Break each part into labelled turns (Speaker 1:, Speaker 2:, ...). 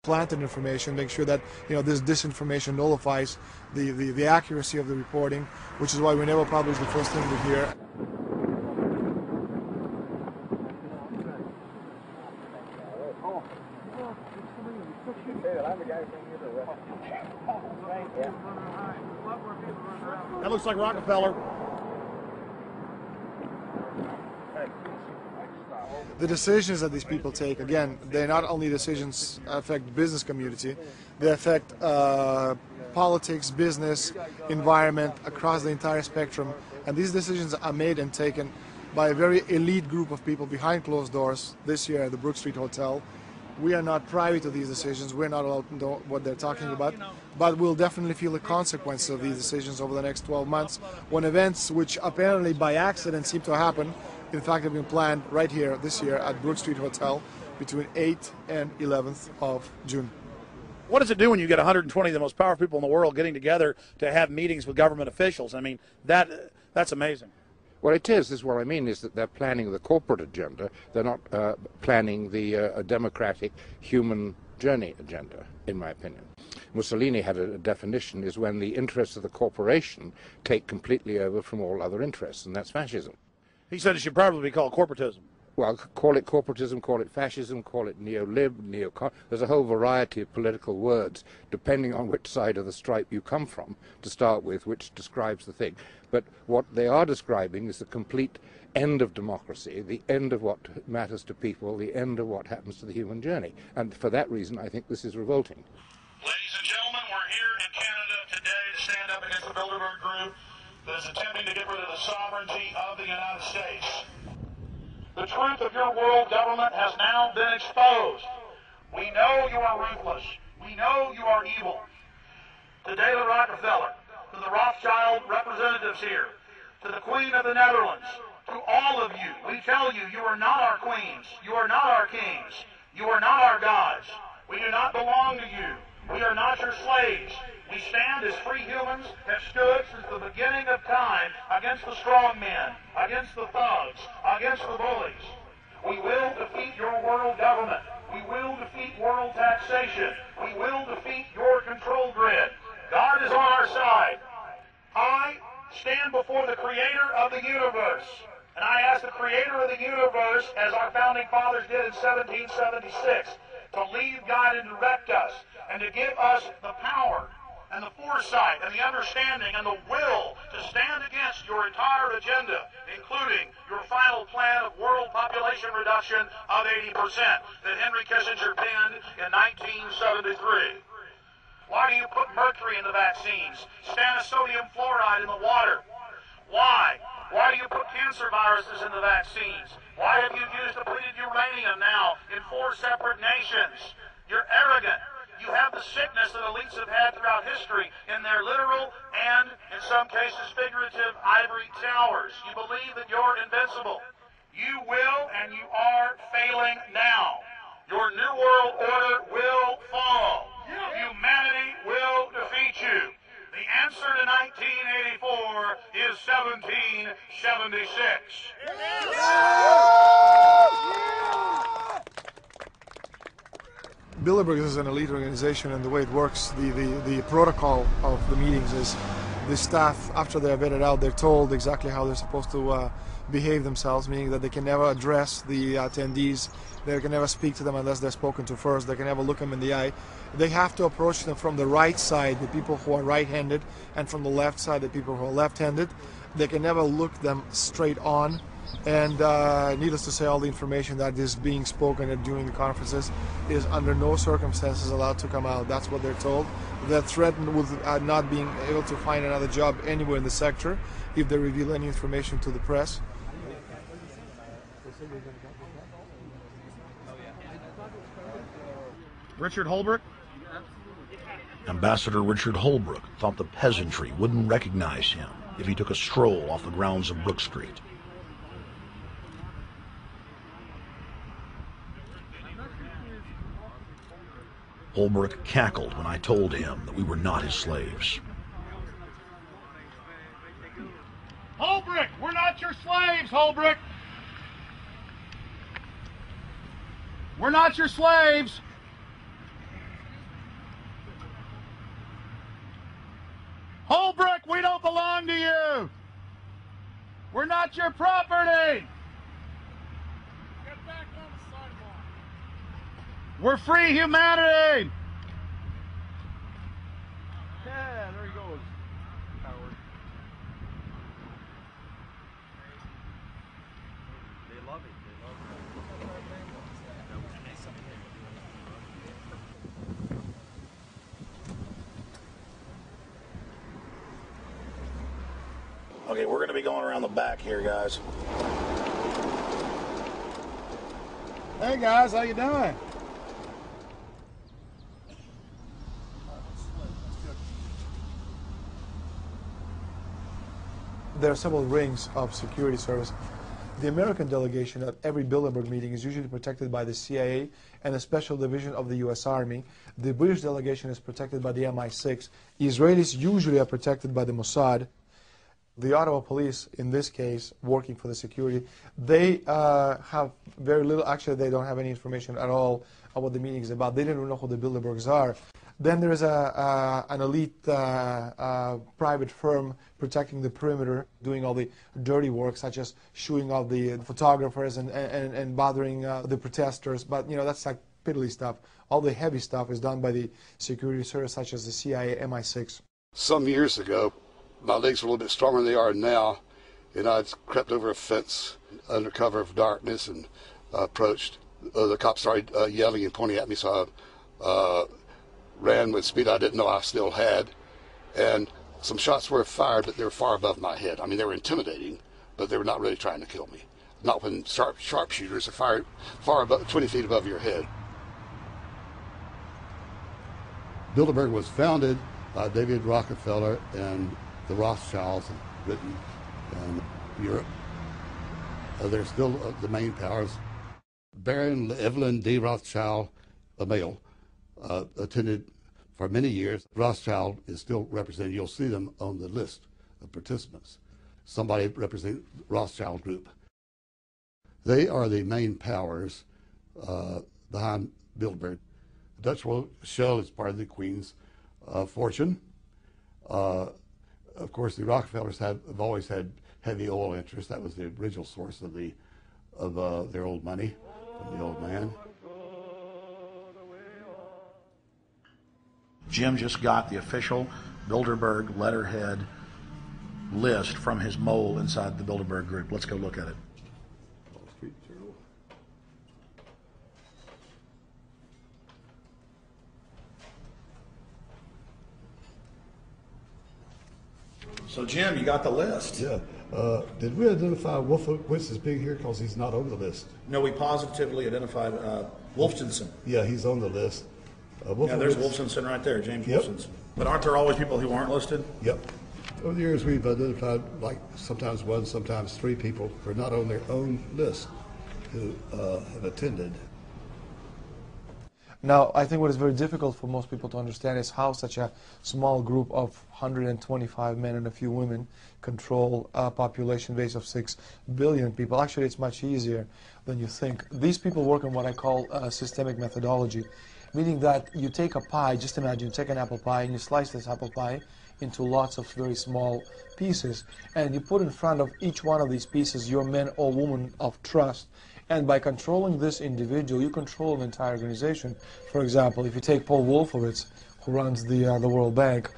Speaker 1: planted information, make sure that this disinformation nullifies the accuracy of the reporting, which is why we never publish the first thing we hear.
Speaker 2: That looks like Rockefeller.
Speaker 1: The decisions that these people take, again, they're not only decisions affect the business community, they affect politics, business, environment, across the entire spectrum. And these decisions are made and taken by a very elite group of people behind closed doors this year at the Brook Street Hotel. We are not privy to these decisions. We're not allowed to know what they're talking about. But we'll definitely feel the consequences of these decisions over the next 12 months when events which apparently by accident seem to happen, in fact, have been planned right here this year at Brook Street Hotel between 8th and 11th of June.
Speaker 2: What does it do when you get 120 of the most powerful people in the world getting together to have meetings with government officials? I mean, that's amazing.
Speaker 3: Well, it is. This is what I mean, is that they're planning the corporate agenda. They're not planning the democratic human journey agenda, in my opinion. Mussolini had a definition, is when the interests of the corporation take completely over from all other interests, and that's fascism.
Speaker 2: He said it should probably be called corporatism.
Speaker 3: Well, call it corporatism, call it fascism, call it neo-lib, there's a whole variety of political words, depending on which side of the stripe you come from, to start with, which describes the thing. But what they are describing is the complete end of democracy, the end of what matters to people, the end of what happens to the human journey. And for that reason, I think this is revolting.
Speaker 4: Ladies and gentlemen, we're here in Canada today to stand up against the Bilderberg Group that is attempting to get rid of the sovereignty of the United States. The truth of your world government has now been exposed. We know you are ruthless. We know you are evil. To David Rockefeller, to the Rothschild representatives here, to the Queen of the Netherlands, to all of you, we tell you, you are not our queens. You are not our kings. You are not our gods. We do not belong to you. We are not your slaves. We stand as free humans, have stood since the beginning of time against the strong men, against the thugs, against the bullies. We will defeat your world government. We will defeat world taxation. We will defeat your control grid. God is on our side. I stand before the creator of the universe, and I ask the creator of the universe, as our founding fathers did in 1776, to lead, guide, and direct us, and to give us the power and the foresight and the understanding and the will to stand against your entire agenda, including your final plan of world population reduction of 80% that Henry Kissinger penned in 1973. Why do you put mercury in the vaccines, sodium fluoride in the water? Why? Why do you put cancer viruses in the vaccines? Why have you used depleted uranium now in 4 separate nations? You're arrogant. You have the sickness that elites have had throughout history in their literal and, in some cases, figurative ivory towers. You believe that you're invincible. You will and you are failing now. Your New World Order will fall. Humanity will defeat you. The answer to 1984 is 1776.
Speaker 1: Bilderberg is an elite organization, and the way it works, the protocol of the meetings is the staff, after they're vetted out, they're told exactly how they're supposed to behave themselves, meaning that they can never address the attendees, they can never speak to them unless they're spoken to first, they can never look them in the eye. They have to approach them from the right side, the people who are right-handed, and from the left side, the people who are left-handed. They can never look them straight on. And needless to say, all the information that is being spoken during the conferences is under no circumstances allowed to come out. That's what they're told. They're threatened with not being able to find another job anywhere in the sector if they reveal any information to the press.
Speaker 2: Richard Holbrooke?
Speaker 5: Ambassador Richard Holbrooke thought the peasantry wouldn't recognize him if he took a stroll off the grounds of Brook Street. Holbrooke cackled when I told him that we were not his slaves.
Speaker 2: Holbrooke, we're not your slaves, Holbrooke. We're not your slaves. Holbrook, we don't belong to you. We're not your property.
Speaker 6: Get back on the sidewalk.
Speaker 2: We're free humanity. Yeah, there he goes. Howard. They love it. They love it. Okay, we're going to be going around the back here, guys. Hey, guys, how you doing?
Speaker 1: There are several rings of security service. The American delegation at every Bilderberg meeting is usually protected by the CIA and a special division of the U.S. Army. The British delegation is protected by the MI6. Israelis usually are protected by the Mossad. The Ottawa police, in this case, working for the security, they have very little, actually they don't have any information at all on what the meeting is about. They didn't know who the Bilderbergs are. Then there's an elite private firm protecting the perimeter, doing all the dirty work, such as shooing off the photographers and bothering the protesters. But, you know, that's like piddly stuff. All the heavy stuff is done by the security service, such as the CIA, MI6.
Speaker 7: Some years ago, my legs were a little bit stronger than they are now, and I crept over a fence under cover of darkness and approached. The cops started yelling and pointing at me, so I ran with speed I didn't know I still had, and some shots were fired, but they were far above my head. I mean, they were intimidating, but they were not really trying to kill me. Not when sharpshooters are fired far above, 20 feet above your head. Bilderberg was founded by David Rockefeller and the Rothschilds in Britain and Europe. They're still the main powers. Baron Evelyn D. Rothschild, a male, attended for many years. Rothschild is still represented. You'll see them on the list of participants. Somebody representing the Rothschild group. They are the main powers behind Bilderberg. The Dutch Royal Shell is part of the Queen's fortune. Of course, the Rockefellers have always had heavy oil interests. That was the original source of their old money from the old man.
Speaker 5: Jim just got the official Bilderberg letterhead list from his mole inside the Bilderberg group. Let's go look at it.
Speaker 7: Wall Street Journal.
Speaker 5: So, Jim, you got the list.
Speaker 7: Yeah. Did we identify Wolfowitz as being here because he's not on the list?
Speaker 5: No, we positively identified Wolfenson.
Speaker 7: Yeah, he's on the list.
Speaker 5: Yeah, there's Wolfenson right there, James
Speaker 7: Yep.
Speaker 5: Wolfenson. But aren't there always people who aren't listed?
Speaker 7: Yep. Over the years, we've identified like sometimes one, sometimes three people who are not on their own list who have attended.
Speaker 1: Now, I think what is very difficult for most people to understand is how such a small group of 125 men and a few women control a population base of 6 billion people. Actually, it's much easier than you think. These people work on what I call systemic methodology, meaning that you take a pie, just imagine, you take an apple pie and you slice this apple pie into lots of very small pieces, and you put in front of each one of these pieces your men or women of trust. And by controlling this individual, you control an entire organization. For example, if you take Paul Wolfowitz, who runs the World Bank,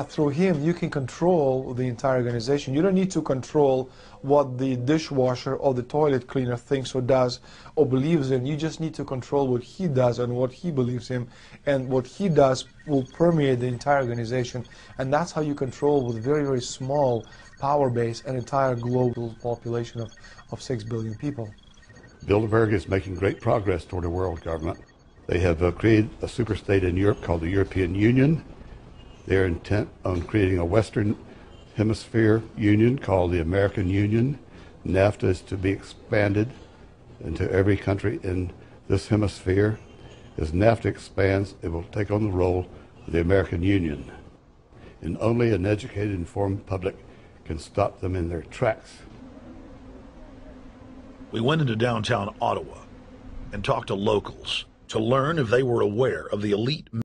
Speaker 1: through him you can control the entire organization. You don't need to control what the dishwasher or the toilet cleaner thinks or does or believes in. You just need to control what he does and what he believes in. And what he does will permeate the entire organization. And that's how you control, with very, very small power base, an entire global population of 6 billion people.
Speaker 7: Bilderberg is making great progress toward a world government. They have created a superstate in Europe called the European Union. They're intent on creating a Western Hemisphere Union called the American Union. NAFTA is to be expanded into every country in this hemisphere. As NAFTA expands, it will take on the role of the American Union. And only an educated, informed public can stop them in their tracks.
Speaker 5: We went into downtown Ottawa and talked to locals to learn if they were aware of the elite